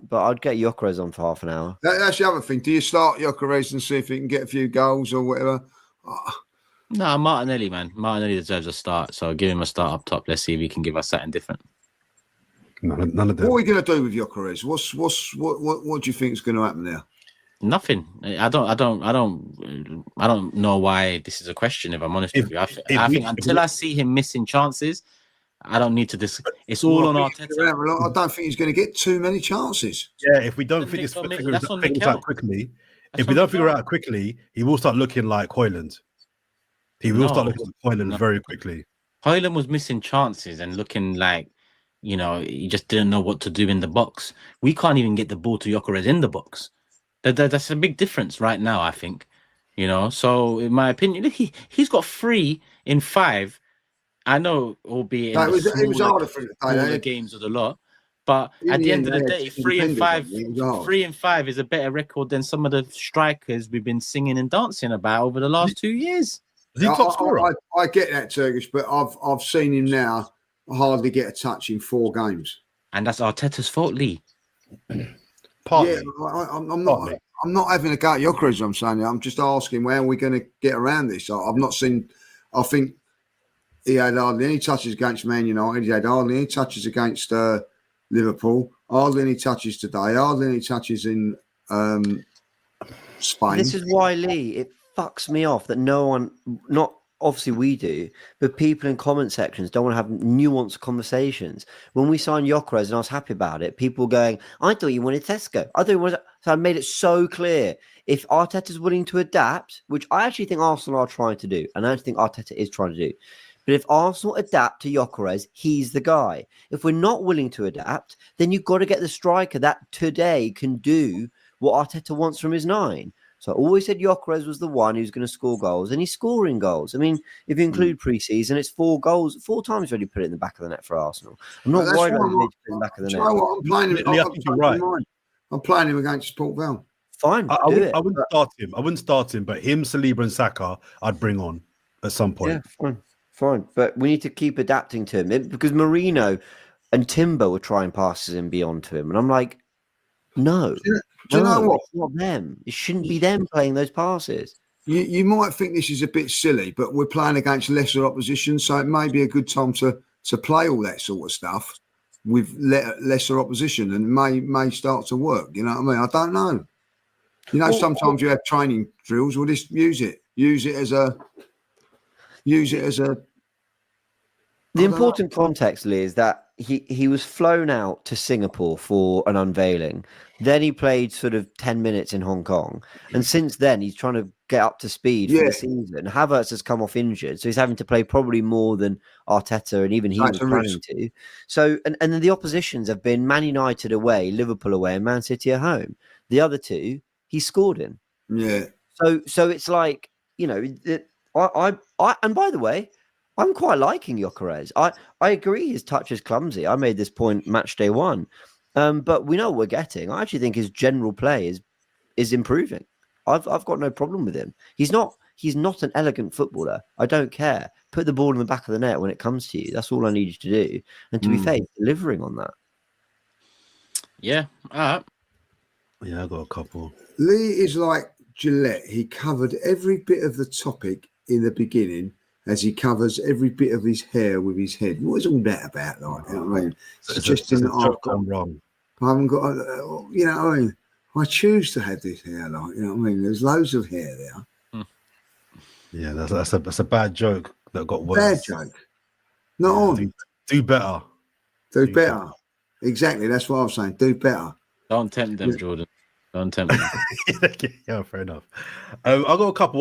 but I'd get Gyokeres on for half an hour. That's the other thing. Do you start Gyokeres and see if he can get a few goals or whatever? No, Martinelli, man. Martinelli deserves a start, so give him a start up top. Let's see if he can give us something different. None of them. What are we going to do with Gyokeres? What do you think is going to happen there? Nothing. I don't know why this is a question. If I'm honest with you, I think until I see him missing chances, I don't need to. It's all on Arteta. I don't think he's going to get too many chances. Yeah, if we don't figure it out quickly, he will start looking like Højlund. He will start looking like Højlund very quickly. Højlund was missing chances and looking like, he just didn't know what to do in the box. We can't even get the ball to Gyokeres in the box. That's a big difference right now, I think. So in my opinion, he's got 3 in 5. I know, albeit in it was harder for the games of the lot, but at the end of the day, 3 and 5, 3 and 5 is a better record than some of the strikers we've been singing and dancing about over the last 2 years. Is he top scorer? I get that, Turkish, but I've seen him now hardly get a touch in 4 games, and that's Arteta's fault, Lee. Partly. Yeah, I'm not having a go at Gyokeres. I'm saying, I'm just asking where are we going to get around this. I've not seen. I think he had hardly any touches against Man United. He had hardly any touches against Liverpool. Hardly any touches today. Hardly any touches in Spain. This is why, Lee, it fucks me off that no one, not obviously we do, but people in comment sections don't want to have nuanced conversations. When we signed Gyokeres and I was happy about it, people were going, I thought you wanted Tesco. I thought you wanted... So I made it so clear. If Arteta's willing to adapt, which I actually think Arsenal are trying to do, and I don't think Arteta is trying to do, but if Arsenal adapt to Gyokeres, he's the guy. If we're not willing to adapt, then you've got to get the striker that today can do what Arteta wants from his 9. So I always said Gyokeres was the one who's going to score goals, and he's scoring goals. I mean, if you include pre-season, it's 4 goals. 4 times already put it in the back of the net for Arsenal. I'm not worried about him putting it in the back of the net. I'm playing him. I think you're right. I'm playing him against Port Vale. Fine. I wouldn't start him. I wouldn't start him, but him, Saliba, and Saka, I'd bring on at some point. Yeah, fine. But we need to keep adapting to him because Marino and Timber were trying passes and beyond to him, and I'm like, no. Do you know what? It's not them. It shouldn't be them playing those passes. You might think this is a bit silly, but we're playing against lesser opposition, so it may be a good time to play all that sort of stuff with lesser opposition, and may start to work. You know what I mean? I don't know. Sometimes you have training drills. We'll just use it as a. The important context, Lee, is that he was flown out to Singapore for an unveiling. Then he played sort of 10 minutes in Hong Kong. And since then, he's trying to get up to speed for the season. Havertz has come off injured, so he's having to play probably more than Arteta and even he was planning to. So, and then the oppositions have been Man United away, Liverpool away, and Man City at home. The other 2, he scored in. Yeah. So it's like, I and by the way, I'm quite liking Gyokeres. I agree his touch is clumsy. I made this point match day 1. But we know what we're getting. I actually think his general play is improving. I've got no problem with him. He's not an elegant footballer. I don't care. Put the ball in the back of the net when it comes to you. That's all I need you to do. And to be fair, he's delivering on that. Yeah. All right. Yeah, I got a couple. Lee is like Gillette. He covered every bit of the topic in the beginning as he covers every bit of his hair with his head. What is all that about? Like, you know what I mean? Suggesting that I'm wrong. I haven't got, you know what I mean? I choose to have this hair, like, you know what I mean? There's loads of hair there. Yeah, that's a bad joke that got worse. Bad joke. Not on. Do better. Do better. Exactly. That's what I'm saying. Do better. Don't tempt them, Jordan. Don't tempt them. Yeah, fair enough. I've got a couple.